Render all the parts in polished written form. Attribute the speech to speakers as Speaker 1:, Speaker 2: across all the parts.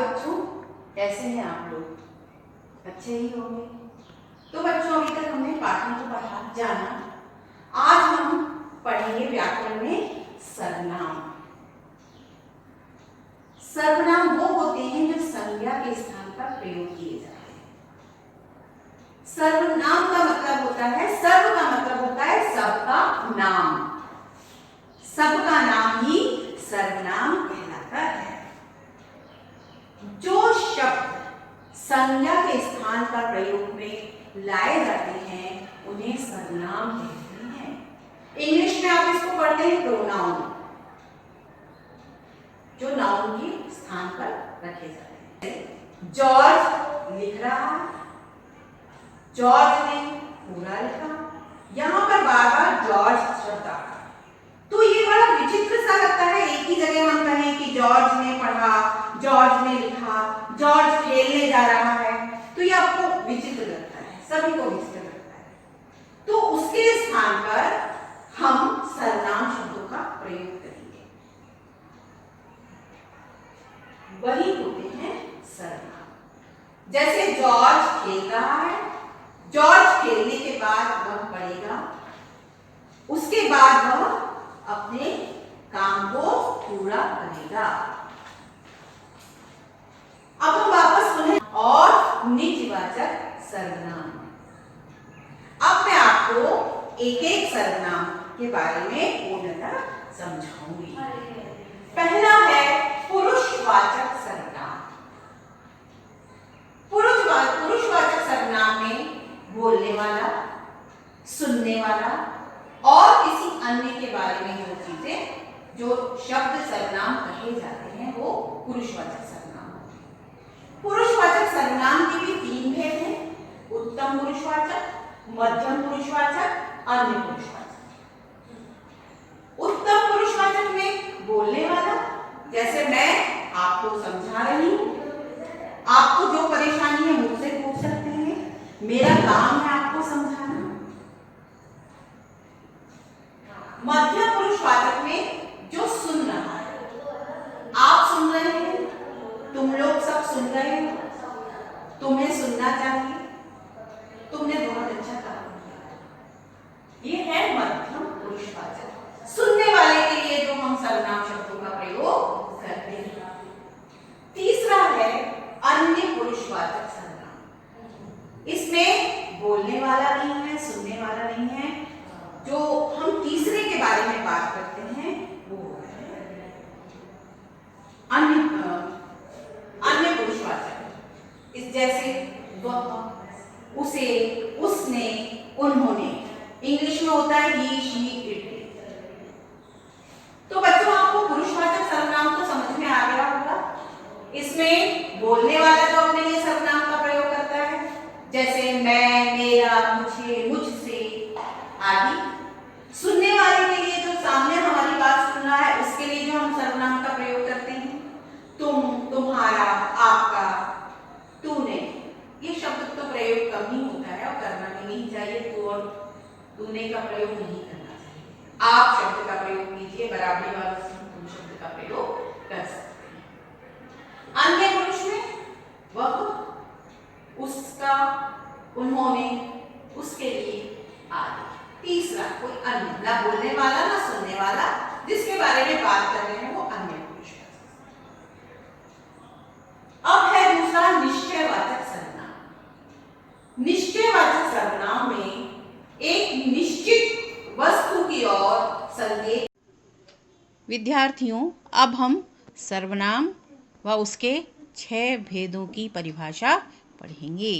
Speaker 1: बच्चों, कैसे हैं आप लोग? अच्छे ही होंगे। तो बच्चों, अभी तक हमने पाठों को पढ़ा जाना। आज हम पढ़ेंगे व्याकरण में सर्वनाम। सर्वनाम वो होते हैं जो संज्ञा के स्थान पर प्रयोग किए जाते हैं। सर्वनाम का मतलब होता है, सर्व का मतलब होता है सबका नाम। सबका नाम ही सर्वनाम कहलाता है। जो शब्द संज्ञा के स्थान पर प्रयोग में लाए जाते हैं उन्हें सर्वनाम कहते हैं। इंग्लिश में आप इसको पढ़ते हैं प्रोनाउन, जो नाउन के स्थान पर रखे जाते हैं। जॉर्ज लिख रहा है, जॉर्ज ने पूरा लिखा। यहां पर बार बार जॉर्ज शब्द आ रहा है, तो ये बड़ा विचित्र सा लगता है। एक ही जगह हम कहें कि जॉर्ज ने पढ़ा, जॉर्ज ने लिखा, जॉर्ज खेलने जा रहा है, तो ये आपको विचित्र लगता है, सभी को विचित्र लगता है। तो उसके स्थान पर हम सर्वनाम शब्दों का प्रयोग करेंगे, वही होते हैं सर्वनाम। जैसे जॉर्ज खेल रहा है, जॉर्ज खेलने के बाद वह पढ़ेगा, उसके बाद वह अपने काम को पूरा करेगा। अब हम वापस सुने और निजवाचक सर्वनाम। अब मैं आपको एक एक सर्वनाम के बारे में पूर्णतः समझाऊंगी। पहला है पुरुषवाचक सर्वनाम। पुरुषवाचक सर्वनाम में बोलने वाला, सुनने वाला और किसी अन्य के बारे में जो चीजें, जो शब्द सर्वनाम कहे जाते हैं वो पुरुषवाचक सर्वनाम होते हैं। पुरुषवाचक सर्वनाम के भी तीन भेद हैं, उत्तम पुरुषवाचक, मध्यम पुरुषवाचक, अन्य पुरुषवाचक। उत्तम पुरुषवाचक में बोलने वाला, जैसे मैं आपको समझा रही हूं, आपको जो परेशानी है मुझसे पूछ सकते हैं, मेरा काम है आपको समझाना। मध्यम पुरुषवाचक में जो सुन रहा है, आप सुन रहे हैं, तुम लोग सब सुन रहे हो, तुम्हें सुनना चाहिए, तुमने बहुत अच्छा काम किया, ये है मध्यम पुरुषवाचक। सुनने वाले के लिए जो हम सर्वनाम शब्दों का प्रयोग करते हैं। तीसरा है अन्य पुरुषवाचक सर्वनाम। इसमें बोलने वाला नहीं है, सुनने वाला नहीं है, जो हम तीसरे के बारे में बात करते हैं वो अन्य पुरुषवाचक। इस जैसे वह, उसे, उसने, उन्होंने। इंग्लिश में होता है ही, शी, इट। तो बच्चों, आपको पुरुषवाचक सर्वनाम तो समझ में आ गया होगा। इसमें बोलने वाला जो अपने लिए सर्वनाम का प्रयोग करता है, जैसे मैं, मेरा, मुझे, मुझसे आदि। सुनने वाले के लिए जो सामने हमारी बात सुन रहा है उसके लिए जो हम सर्वनाम का प्रयोग करते हैं, तुम, तुम्हारा, आपका, तूने। ये शब्द तो प्रयोग कम ही होता है और करना भी नहीं चाहिए। तू और तूने का प्रयोग नहीं करना चाहिए। आप शब्द का प्रयोग कीजिए, बराबरी वालों से तुम शब्द का प्रयोग कर सकते हैं। अन्य पुरुष में वह, उसका, उन्होंने, उसके लिए आदि। तीसरा कोई अन्य, ना बोलने वाला ना सुनने वाला, जिसके बारे में बात कर रहे हैं वो अन्य पुरुष। अब है दूसरा निश्चयवाचक सर्वनाम। निश्चयवाचक सर्वनाम में एक निश्चित वस्तु की ओर संकेत। विद्यार्थियों, अब हम सर्वनाम व उसके 6 भेदों की परिभाषा पढ़ेंगे।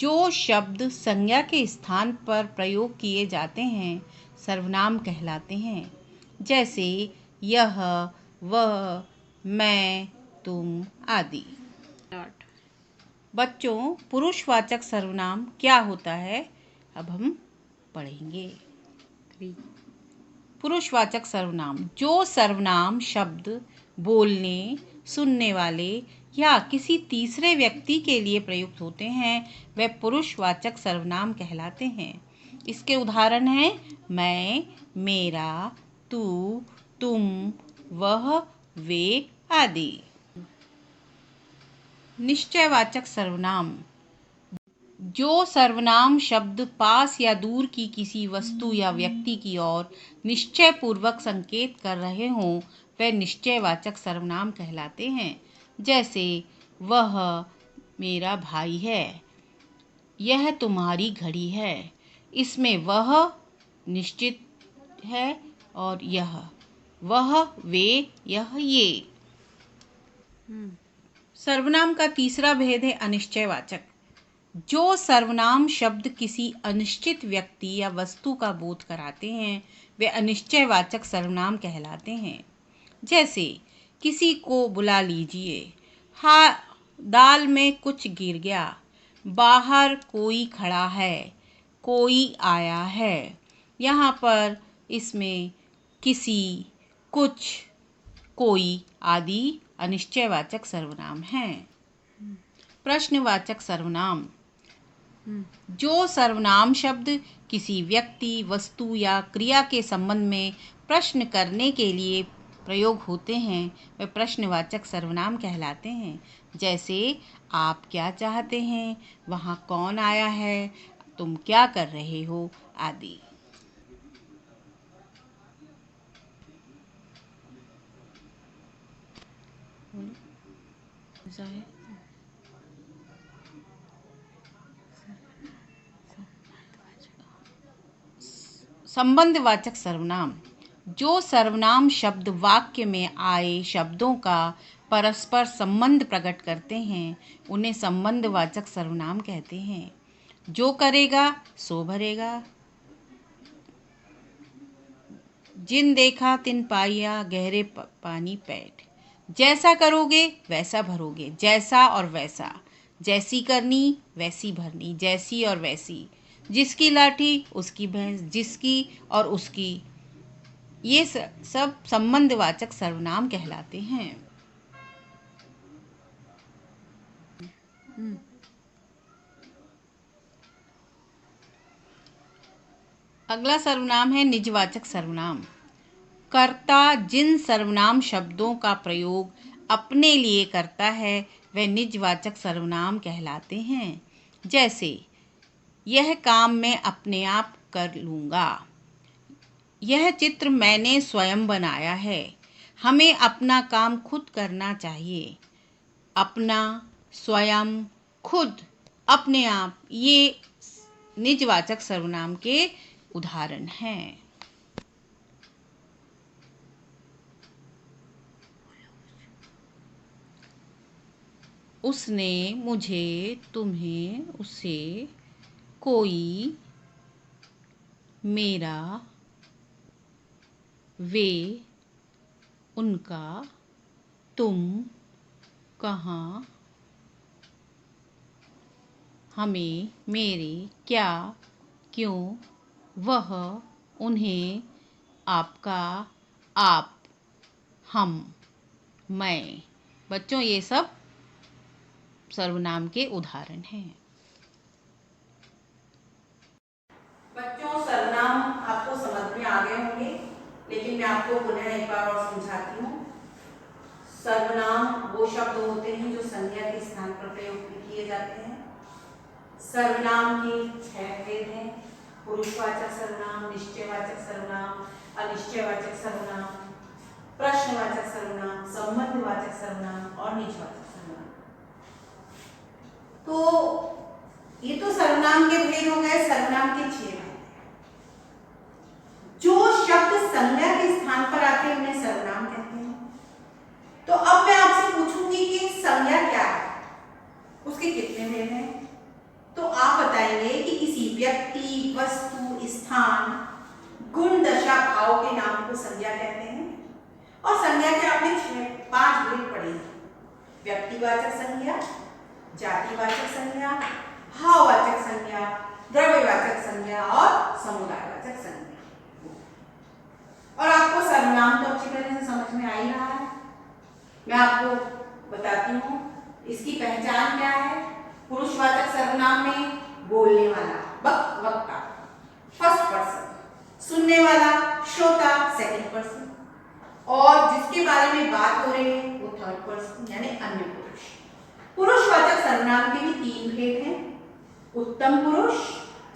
Speaker 1: जो शब्द संज्ञा के स्थान पर प्रयोग किए जाते हैं सर्वनाम कहलाते हैं, जैसे यह, वह, मैं, तुम आदि। बच्चों, पुरुषवाचक सर्वनाम क्या होता है अब हम पढ़ेंगे। पुरुषवाचक सर्वनाम, जो सर्वनाम शब्द बोलने, सुनने वाले या किसी तीसरे व्यक्ति के लिए प्रयुक्त होते हैं वे पुरुषवाचक सर्वनाम कहलाते हैं। इसके उदाहरण हैं मैं, मेरा, तू, तुम, वह, वे आदि। निश्चयवाचक सर्वनाम। जो सर्वनाम शब्द पास या दूर की किसी वस्तु या व्यक्ति की ओर निश्चय पूर्वक संकेत कर रहे हों वे निश्चयवाचक सर्वनाम कहलाते हैं। जैसे वह मेरा भाई है, यह तुम्हारी घड़ी है। इसमें वह निश्चित है और यह, वह, वे, यह, ये। सर्वनाम का तीसरा भेद है अनिश्चयवाचक। जो सर्वनाम शब्द किसी अनिश्चित व्यक्ति या वस्तु का बोध कराते हैं वे अनिश्चयवाचक सर्वनाम कहलाते हैं। जैसे किसी को बुला लीजिए, दाल में कुछ गिर गया, बाहर कोई खड़ा है, कोई आया है। यहाँ पर इसमें किसी, कुछ, कोई आदि अनिश्चयवाचक सर्वनाम हैं। प्रश्नवाचक सर्वनाम। जो सर्वनाम शब्द किसी व्यक्ति, वस्तु या क्रिया के संबंध में प्रश्न करने के लिए प्रयोग होते हैं वे प्रश्नवाचक सर्वनाम कहलाते हैं। जैसे आप क्या चाहते हैं, वहाँ कौन आया है, तुम क्या कर रहे हो आदि। संबंधवाचक सर्वनाम। जो सर्वनाम शब्द वाक्य में आए शब्दों का परस्पर संबंध प्रकट करते हैं उन्हें संबंधवाचक सर्वनाम कहते हैं। जो करेगा सो भरेगा, जिन देखा तिन पाया गहरे पानी पैठ। जैसा करोगे वैसा भरोगे, जैसा और वैसा, जैसी करनी वैसी भरनी, जैसी और वैसी, जिसकी लाठी उसकी भैंस, जिसकी और उसकी। ये सब संबंधवाचक सर्वनाम कहलाते हैं। अगला सर्वनाम है निजवाचक सर्वनाम। कर्ता जिन सर्वनाम शब्दों का प्रयोग अपने लिए करता है वे निजवाचक सर्वनाम कहलाते हैं। जैसे यह काम मैं अपने आप कर लूँगा, यह चित्र मैंने स्वयं बनाया है, हमें अपना काम खुद करना चाहिए। अपना, स्वयं, खुद, अपने आप ये निजवाचक सर्वनाम के उदाहरण हैं। उसने, मुझे, तुम्हें, उसे, कोई, मेरा, वे, उनका, तुम, कहाँ, हमें, मेरे, क्या, क्यों, वह, उन्हें, आपका, आप, हम, मैं। बच्चों ये सब सर्वनाम के उदाहरण हैं। बच्चों सर्वनाम आपको समझ में आ गए होंगे, लेकिन मैं आपको पुनः एक बार और समझाती हूँ। सर्वनाम वो शब्द होते हैं जो संज्ञा के स्थान पर प्रयोग किए जाते हैं। सर्वनाम के 6 भेद हैं: पुरुषवाचक सर्वनाम, निश्चयवाचक सर्वनाम, अनिश्चयवाचक सर्वनाम, प्रश्नवाचक सर्वनाम, संबंधवाचक सर्वनाम और निजवाचक सर्वनाम। तो ये तो सर्वनाम के भेद हो गए, सर्वनाम के 6 भेद। जो शब्द संज्ञा के स्थान पर आते हैं उन्हें सर्वनाम कहते हैं। तो अब मैं आपसे पूछूंगी कि संज्ञा क्या है, उसके कितने भेद हैं? तो आप बताएंगे कि किसी व्यक्ति, वस्तु, स्थान, गुण, दशा, भाव के नाम को संज्ञा कहते हैं। और संज्ञा के आपने 5 भेद पढ़े हैं: व्यक्तिवाचक संज्ञा, जातिवाचक संज्ञा, भाववाचक संज्ञा, द्रव्यवाचक संज्ञा और समुदायवाचक संज्ञा। और आपको सर्वनाम तो अच्छी तरह से समझ में आ ही रहा है। मैं आपको बताती हूँ इसकी पहचान क्या है। पुरुषवाचक सर्वनाम में बोलने वाला वक्ता फर्स्ट पर्सन, सुनने वाला श्रोता सेकंड पर्सन, और जिसके जिसके बारे में बात हो रही है वो थर्ड पर्सन यानी अन्य पुरुष। पुरुषवाचक सर्वनाम के भी 3 भेद हैं, उत्तम पुरुष,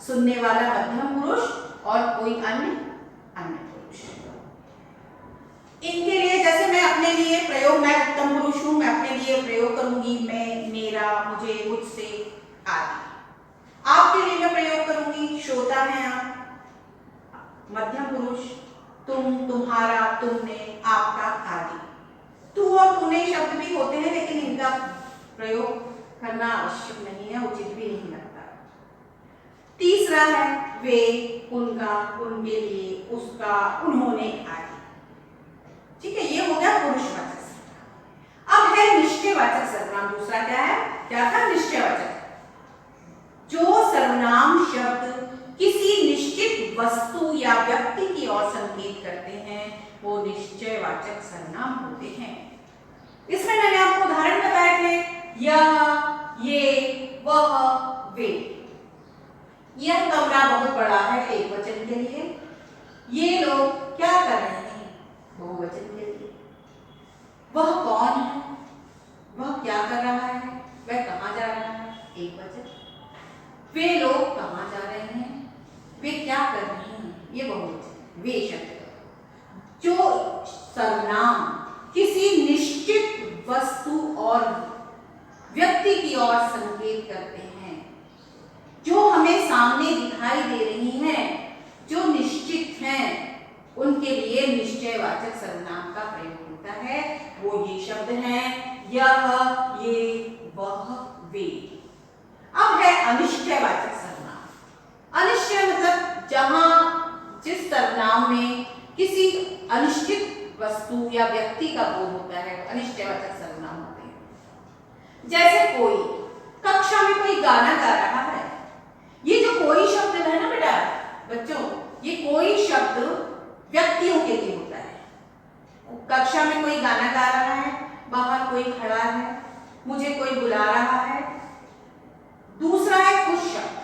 Speaker 1: सुनने वाला मध्यम पुरुष और कोई अन्य पुरुष। इनके लिए जैसे मैं अपने लिए प्रयोग, मैं उत्तम पुरुष हूं, मैं अपने लिए प्रयोग करूंगी मैं, मेरा, मुझे, मुझसे आदि। आपके लिए मैं प्रयोग करूंगी श्रोता है आप, मध्यम पुरुष, तुम, तुम्हारा, तुमने, आपका आदि। तू और तूने शब्द भी होते हैं लेकिन इनका प्रयोग करना आवश्यक नहीं है, उचित भी नहीं लगता। तीसरा है वे, उनका, उनके लिए, उसका, उन्होंने आदि। ठीक है, ये हो गया पुरुषवाचक सर्वनाम। अब है निश्चयवाचक सर्वनाम। दूसरा क्या है? क्या था? निश्चयवाचक। जो सर्वनाम शब्द किसी निश्चित वस्तु या व्यक्ति की ओर संकेत करते हैं वो निश्चयवाचक सर्वनाम होते हैं। इसमें मैंने आपको उदाहरण बताए थे, यह, ये, वह, वे। यह कमरा बहुत बड़ा है, एक वचन के लिए। ये लोग क्या कर रहे हैं, बहुवचन के लिए। वह कौन है, वह क्या कर रहा है, वह कहाँ जा रहा है, एक वचन। वे लोग कहाँ जा रहे हैं, वे क्या कर रहे हैं, ये बहुवचन। वे शब्द जो सर्वनाम किसी निश्चित वस्तु और व्यक्ति की ओर संकेत करते हैं, जो हमें सामने दिखाई दे रही हैं, जो निश्चित हैं, उनके लिए निश्चयवाचक सर्वनाम का प्रयोग होता है। वो ये शब्द हैं, यह, ये, वह, वे। अब है अनिश्चयवाचक सर्वनाम। अनिश्चय मतलब जहां जिस सर्वनाम में किसी अनिश्चित वस्तु या व्यक्ति का बोध होता है, अनिश्चयवाचक सर्वनाम होते हैं। जैसे कोई, कक्षा में कोई गाना गा रहा है। ये जो कोई शब्द है ना बेटा बच्चों, ये कोई शब्द व्यक्तियों के लिए होता है। कक्षा में कोई गाना गा रहा है, बाहर कोई खड़ा है, मुझे कोई बुला रहा है। दूसरा है कुछ शब्द।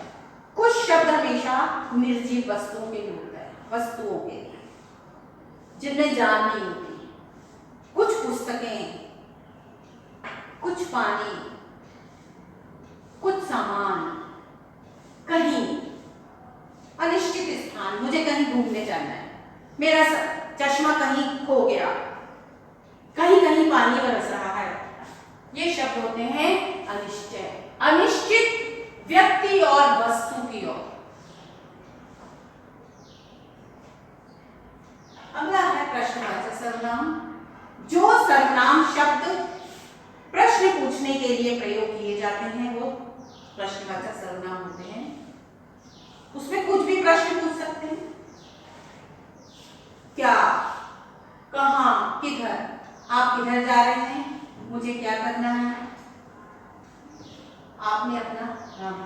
Speaker 1: कुछ शब्द हमेशा निर्जीव वस्तुओं के लिए होता है, वस्तुओं के लिए जिनमें जान नहीं होती। कुछ पुस्तकें, कुछ पानी, कुछ सामान, कहीं अनिश्चित स्थान, मुझे कहीं घूमने जाना है, मेरा चश्मा कहीं खो गया, कहीं कहीं पानी बरस रहा है। ये शब्द होते हैं अनिश्चय, अनिश्चित व्यक्ति और वस्तु की ओर। अगला है प्रश्नवाचक सर्वनाम। जो सर्वनाम शब्द प्रश्न पूछने के लिए प्रयोग किए जाते हैं वो प्रश्नवाचक सर्वनाम होते हैं। उसमें कुछ भी प्रश्न पूछ सकते हैं, क्या, कहां, किधर, आप किधर जा रहे हैं, मुझे क्या करना है, आपने अपना नाम।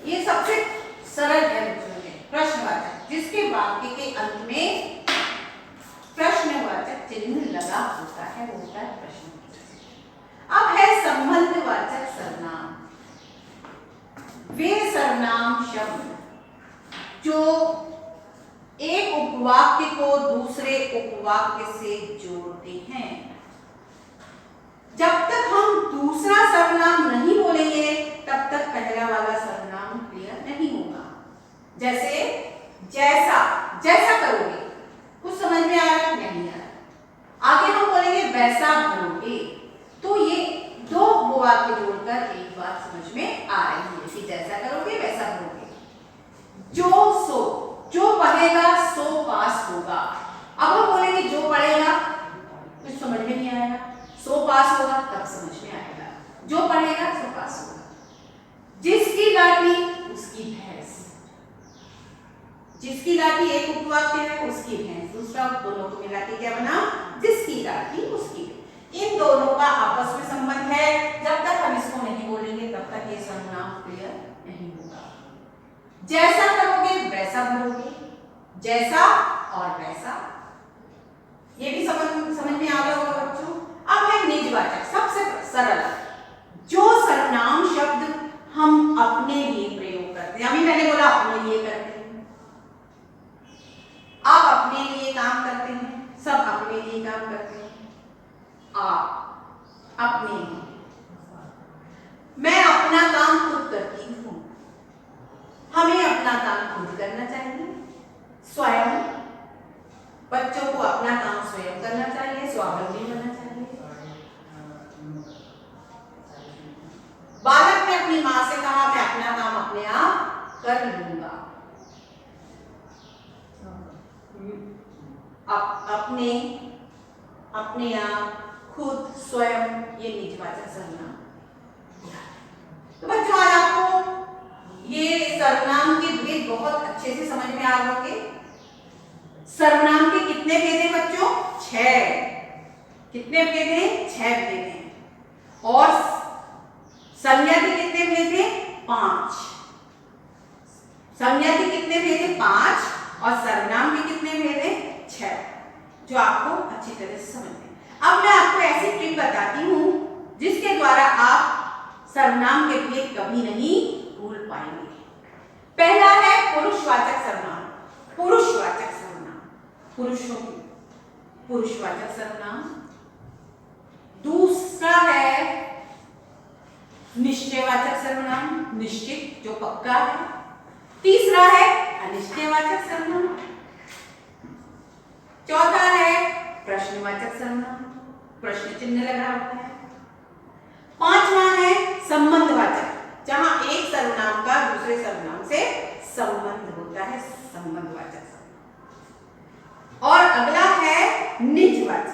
Speaker 1: ये सबसे सरल है बच्चों में प्रश्नवाचक, जिसके वाक्य के अंत में प्रश्नवाचक चिन्ह लगा होता है, वो होता है प्रश्नवाचक। अब है संबंधवाचक सर्वनाम। वे सर्वनाम शब्द जो एक उपवाक्य को दूसरे उपवाक्य से जोड़ते हैं। जब तक हम दूसरा सर्वनाम नहीं बोलेंगे तब तक पहला वाला सर्वनाम क्लियर नहीं होगा। जैसे जैसा, जैसा करोगे, कुछ समझ में आ रहा है, नहीं आ रहा। आगे हम बोलेंगे वैसा भरोगे, तो ये दो वाक्य जोड़कर एक बात समझ में आ रही है कि जैसा करोगे वैसा भरोगे। जो सो, जो पढ़ेगा सो पास होगा। अब हम बोलेंगे जो पढ़ेगा, कुछ समझ में नहीं आएगा। सो पास होगा तब समझ में आएगा। जो पढ़ेगा सो पास होगा। जिसकी लाठी उसकी भैंस, जिसकी लाठी एक उपवाक्य है, उसकी भैंस दूसरा, दोनों को मिला के क्या बना, जिसकी लाठी उसकी। इन दोनों का आपस में संबंध है। जब तक हम इसको नहीं बोलेंगे तब तक ये सर्वनाम क्लियर नहीं होगा। जैसा करोगे वैसा भरोगे, जैसा और वैसा, ये भी समझ में आ गया होगा बच्चों। अब है निजवाचक, सबसे सरल, जो सर्वनाम शब्द हम अपने लिए प्रयोग करते हैं। अभी मैंने बोला अपने लिए करते हैं, आप अपने लिए काम करते हैं, अपना काम स्वयं करना चाहिए, स्वावलंबी बनना चाहिए। बालक ने अपनी माँ से कहा मैं अपना काम अपने आप कर लूंगा। अपने, अपने आप, खुद, स्वयं, ये निजवाचक सर्वनाम। तो बच्चों आज आपको ये सर्वनाम के भेद बहुत अच्छे से समझ में आ गए। सर्वनाम के कितने भेद हैं बच्चों? 6। कितने भेद हैं? 6 भेद हैं। और संज्ञा के कितने भेद हैं? 5। संज्ञा के कितने भेद हैं? 5। और सर्वनाम के कितने भेद हैं? 6, जो आपको अच्छी तरह से समझ में। अब मैं आपको ऐसी ट्रिक बताती हूँ जिसके द्वारा आप सर्वनाम के भेद कभी नहीं भूल पाएंगे। पहला है पुरुषवाचक सर्वनाम। पुरुषवाचक सर्वनाम, पुरुषों की पुरुषवाचक सर्वनाम। दूसरा है निश्चयवाचक सर्वनाम, निश्चित जो पक्का है। तीसरा है अनिश्चयवाचक सर्वनाम। चौथा है प्रश्नवाचक सर्वनाम, प्रश्न चिन्ह लगा होता है। पांचवा है संबंधवाचक, जहां एक सर्वनाम का दूसरे सर्वनाम से संबंध होता है, संबंधवाचक सर्वनाम। और अगला है निजवाचक।